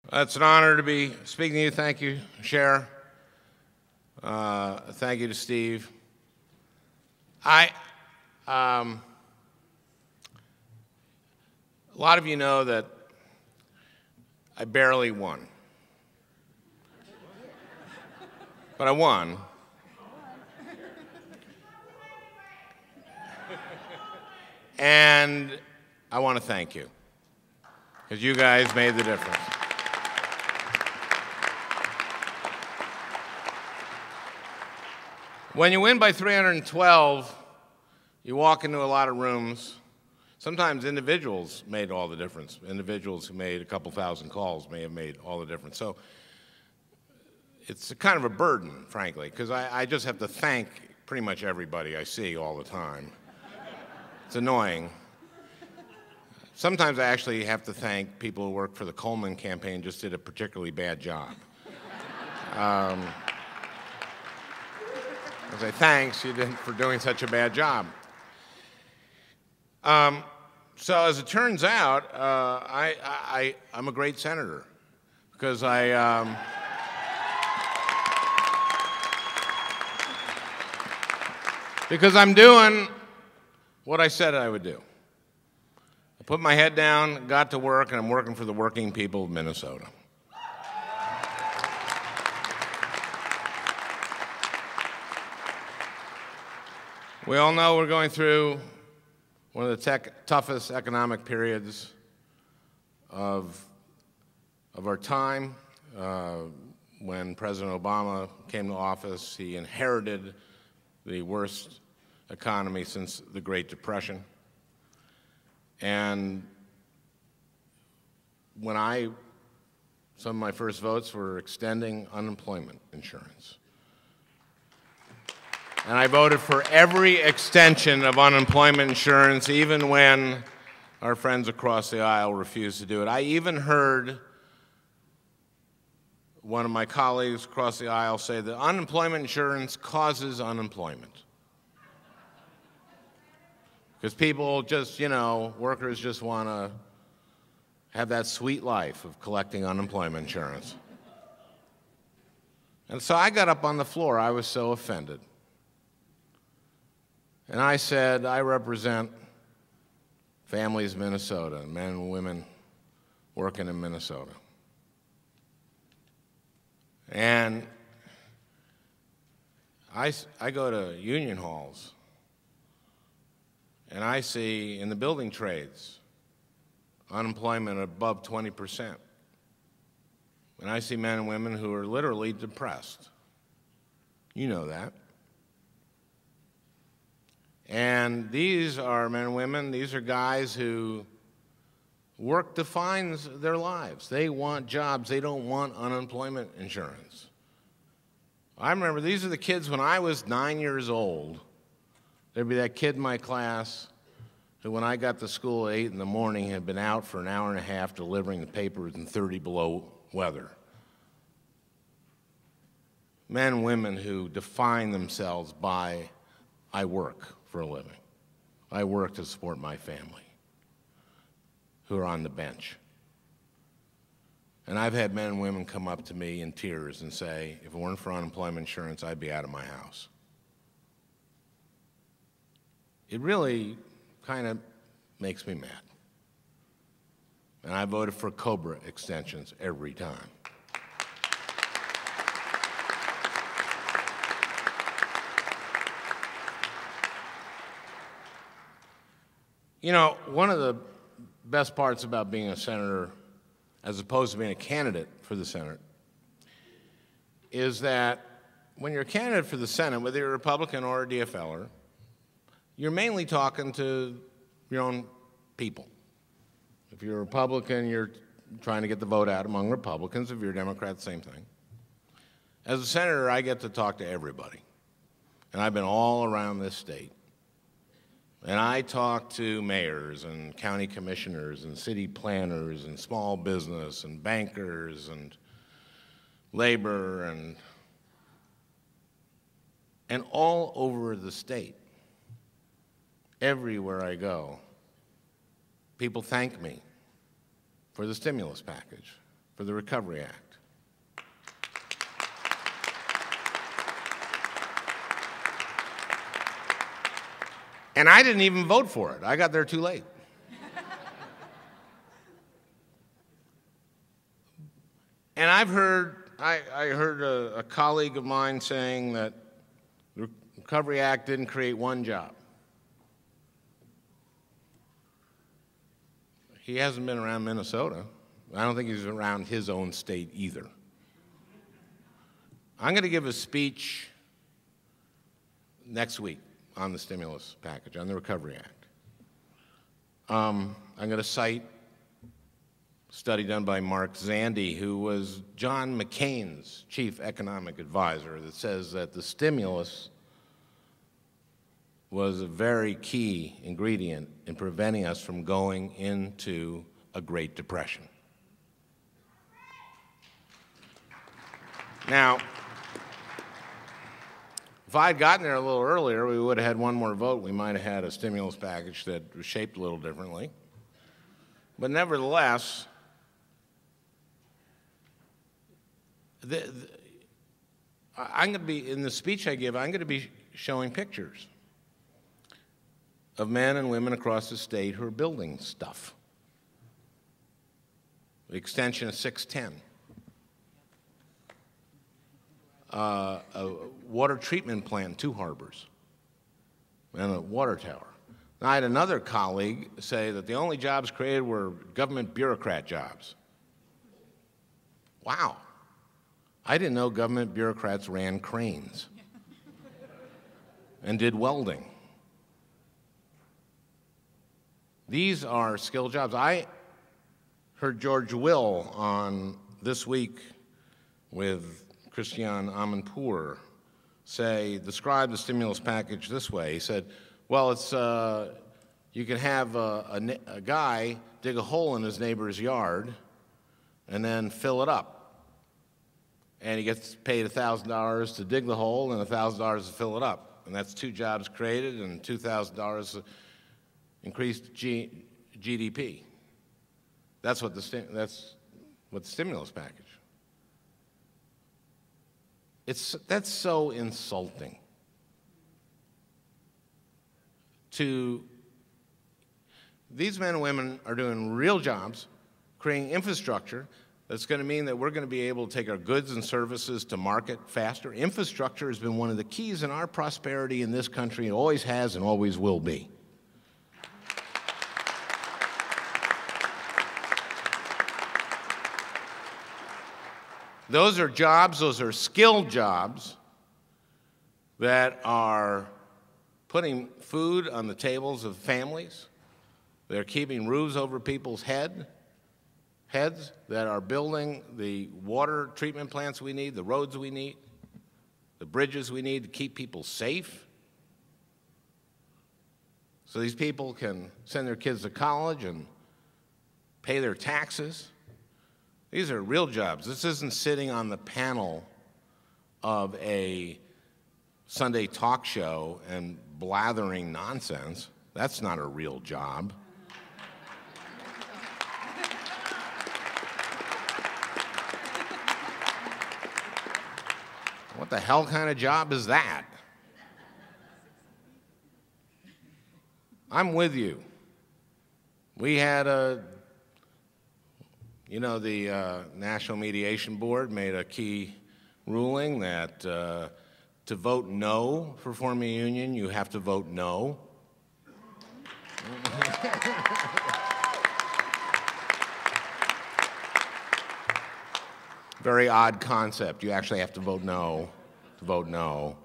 It's an honor to be speaking to you. Thank you, Cher. Thank you to Steve. A lot of you know that I barely won. But I won. And I want to thank you, because you guys made the difference. When you win by 312, you walk into a lot of rooms. Sometimes individuals made all the difference. Individuals who made a couple thousand calls may have made all the difference. So it's kind of a burden, frankly, because I just have to thank pretty much everybody I see all the time. It's annoying. Sometimes I actually have to thank people who work for the Coleman campaign, just did a particularly bad job. I say, thanks, you did for doing such a bad job. So as it turns out, I'm a great senator because because I'm doing what I said I would do. I put my head down, got to work, and I'm working for the working people of Minnesota. We all know we're going through one of the toughest economic periods of our time. When President Obama came to office, he inherited the worst economy since the Great Depression. And some of my first votes were extending unemployment insurance. And I voted for every extension of unemployment insurance, even when our friends across the aisle refused to do it. I even heard one of my colleagues across the aisle say that unemployment insurance causes unemployment. Because people just, workers just want to have that sweet life of collecting unemployment insurance. And so I got up on the floor. I was so offended. And I said, I represent families in Minnesota, men and women working in Minnesota. And I go to union halls, and I see in the building trades unemployment above 20%. And I see men and women who are literally depressed. You know that. And these are men and women, these are guys who work defines their lives. They want jobs, they don't want unemployment insurance. I remember these are the kids when I was 9 years old. There'd be that kid in my class who when I got to school at 8 in the morning had been out for an hour and a half delivering the papers in 30 below weather. Men and women who define themselves by, I work for a living. I work to support my family, who are on the bench. And I've had men and women come up to me in tears and say, if it weren't for unemployment insurance, I'd be out of my house. It really kind of makes me mad. And I voted for COBRA extensions every time. One of the best parts about being a senator, as opposed to being a candidate for the Senate, is that when you're a candidate for the Senate, whether you're a Republican or a DFLer, you're mainly talking to your own people. If you're a Republican, you're trying to get the vote out among Republicans. If you're a Democrat, same thing. As a senator, I get to talk to everybody. And I've been all around this state. And I talk to mayors and county commissioners and city planners and small business and bankers and labor and all over the state. Everywhere I go, people thank me for the stimulus package, for the Recovery Act. And I didn't even vote for it. I got there too late. And I heard a colleague of mine saying that the Recovery Act didn't create one job. He hasn't been around Minnesota. I don't think he's around his own state either. I'm going to give a speech next week on the stimulus package, on the Recovery Act. I'm going to cite a study done by Mark Zandi, who was John McCain's chief economic advisor, that says that the stimulus was a very key ingredient in preventing us from going into a Great Depression. Now, if I had gotten there a little earlier, we would have had one more vote. We might have had a stimulus package that was shaped a little differently. But nevertheless, I'm going to be, in the speech I give, I'm going to be showing pictures of men and women across the state who are building stuff. The extension of 610. A water treatment plant, 2 harbors, and a water tower. Now, I had another colleague say that the only jobs created were government bureaucrat jobs. Wow. I didn't know government bureaucrats ran cranes and did welding. These are skilled jobs. I heard George Will on This Week with Christian Amanpour describe the stimulus package this way. He said, well, it's, you can have a guy dig a hole in his neighbor's yard and then fill it up. And he gets paid $1,000 to dig the hole and $1,000 to fill it up. And that's 2 jobs created and $2,000 increased GDP. That's what the stimulus package. That's so insulting to these men and women are doing real jobs, creating infrastructure that's going to mean that we're going to be able to take our goods and services to market faster. Infrastructure has been one of the keys in our prosperity in this country. It always has and always will be. Those are jobs, those are skilled jobs that are putting food on the tables of families. They're keeping roofs over people's heads, that are building the water treatment plants we need, the roads we need, the bridges we need to keep people safe. So these people can send their kids to college and pay their taxes. These are real jobs. This isn't sitting on the panel of a Sunday talk show and blathering nonsense. That's not a real job. What the hell kind of job is that? I'm with you. We had the National Mediation Board made a key ruling that to vote no for forming a union, you have to vote no. Very odd concept. You actually have to vote no to vote no.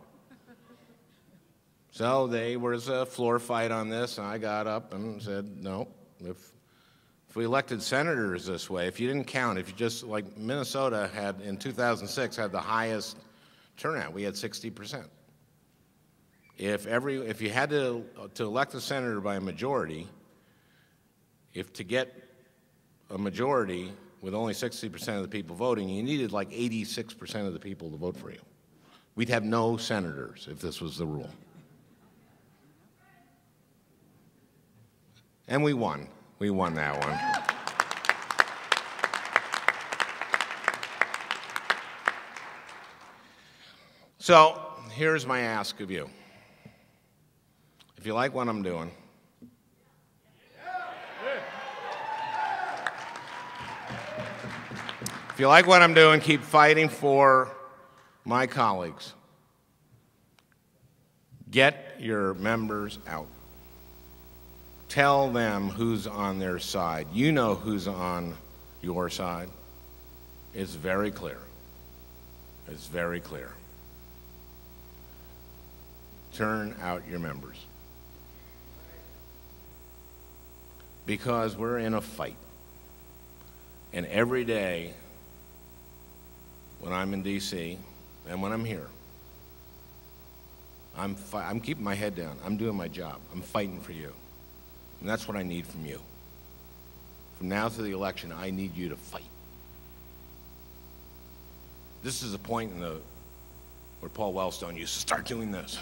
So there was a floor fight on this, and I got up and said, no, if we elected senators this way, if you didn't count, if you just, like Minnesota had in 2006, had the highest turnout, we had 60%. If you had to elect a senator by a majority, to get a majority with only 60% of the people voting, you needed like 86% of the people to vote for you. We'd have no senators if this was the rule. And we won. We won that one. So here's my ask of you. If you like what I'm doing, keep fighting for my colleagues. Get your members out. Tell them who's on their side. You know who's on your side. It's very clear. It's very clear. Turn out your members. Because we're in a fight. And every day, when I'm in D.C. and when I'm here, I'm keeping my head down. I'm doing my job. I'm fighting for you. And that's what I need from you. From now to the election, I need you to fight. This is a point where Paul Wellstone used to start doing this.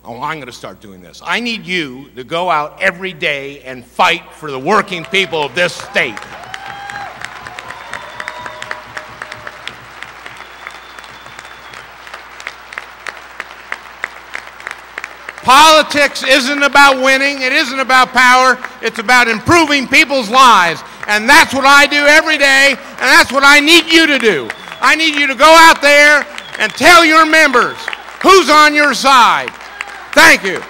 Oh, I'm going to start doing this. I need you to go out every day and fight for the working people of this state. Politics isn't about winning. It isn't about power. It's about improving people's lives. And that's what I do every day, and that's what I need you to do. I need you to go out there and tell your members who's on your side. Thank you.